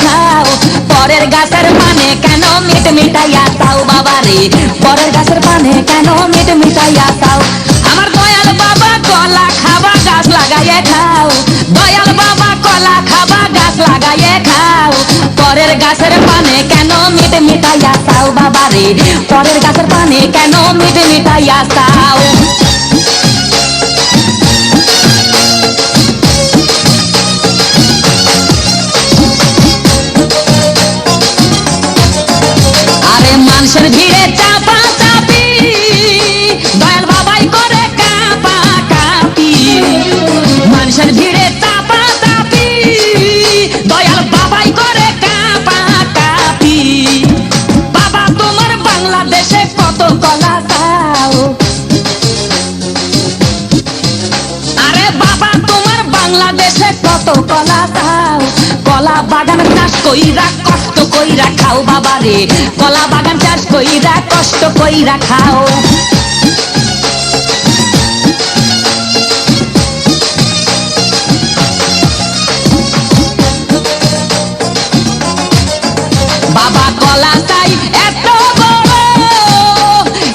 খাও, পরের গাছের পানে কেন মিট মিটাইয়া চাও বাবা রে, পরের গাছের পানে কেন মিট মিটাইয়া চাও। আমার দয়াল বাবা কলা খাবা গাছ লাগাইয়ে খাও, দয়াল বাবা কলা খাবা গাছ লাগাইয়ে খাও, পরের গাছের পানে কেন মিট মিটাইয়া চাও বাবা রে, পরের গাছের পানে কেন মিট মিটাইয়া চাও। মানুষের ভিড়ে চাপা চাপি দয়াল বাবাই করে কাপা কাপি, মানুষের ভিড়ে চাপা চাপি দয়াল বাবাই করে কাপা কাপি। বাবা তোমার বাংলাদেশে কত কলা চাও, আরে বাবা তোমার বাংলাদেশে কত কলা চাও, কলা বাগান চাষ কইরা কষ্ট কইরা খাও বাবা রে, কলা বাগান চাষ কইরা কষ্ট কইরা খাও। বাবা কলা চাই এত বড়,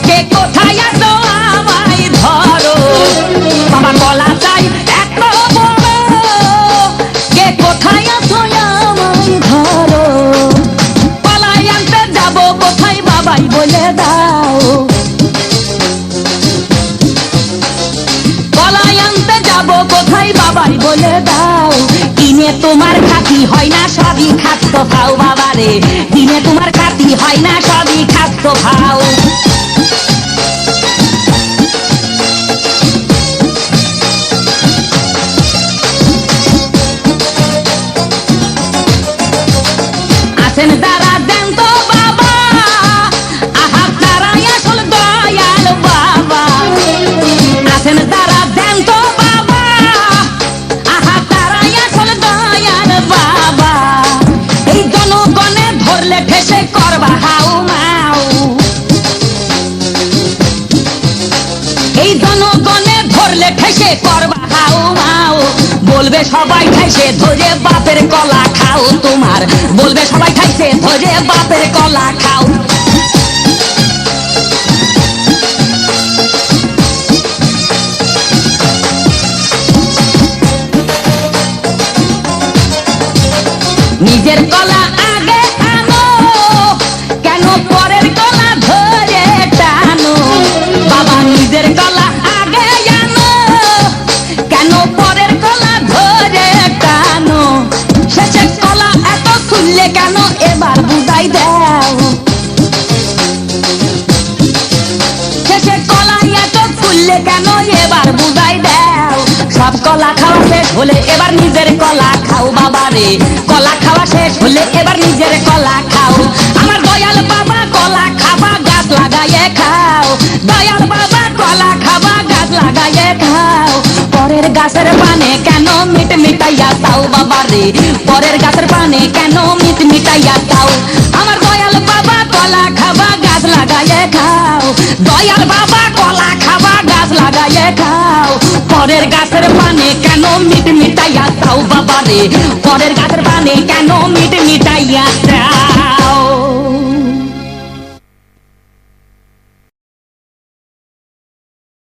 কে কোথায় আছো আমায় ধরো, বাবা কলা চাই এত বড়, কে কোথায় আছো আমায় ধরো, কলাই আনতে যাবো কোথায় বাবাই বলে দাও, কলাই আনতে যাবো কোথায় বাবাই বলে দাও। কিনে তোমার খাতি হয় না সবই খাদ্য খাও বাবা রে, কিনে তোমার খাতি হয় না সবই খাদ্য খাও। আছেন যারা দেন তো বাবা, আহা তারাই আসল দয়াল বাবা, আছেন যারা দেন তো বাবা, আহা তারাই আসল দয়াল বাবা। এই জনগণে ধরলে ঠেসে করবা হাউ মাউ, এই জনগণে ধরলে ঠেসে করবা হাউ মাউ, বলবে সবাই খাইছে ধরে বাপের কলা খাও তোমার, বলবে সবাই খাইছে ধরে বাপের কলা খাও। নিজের কলা আগে আনো, কেন পরের কলা ধরে টানো, বাবা নিজের কলা আগে আনো, কেন পরের কলা ধরে টানো, শেষের কলা এত শুনলে কেন এবার বুঝাই দাও, শেষের কলা এত শুনলে কেন এবার বুঝাই দাও। সব কলা খাওয়া শেষ হলে এবার নিজের কলা খাও বাবা রে, কলা খাওয়া শেষ হলে এবার নিজের কলা খাও। আমার দয়াল বাবা কলা খাবা গাছ লাগাইয়ে খাও, দয়াল বাবা কলা খাবা গাছ লাগাইয়ে খাও, পরের গাছের পানে কেন মিট মিটাইয়া চাও বাবা রে, পরের গাছের পানে কেন মিট মিটাইয়া চাও। আমার দয়াল বাবা কলা খাবা গাছ লাগাইয়ে খাও, দয়াল বাবা কলা খাবা গাছ লাগাইয়ে খাও, পরের গাছের পানে কেন মিট মিটাইয়া চাও বাবা রে, পরের গাছের পানে কেন মিট মিটাইয়া চাও।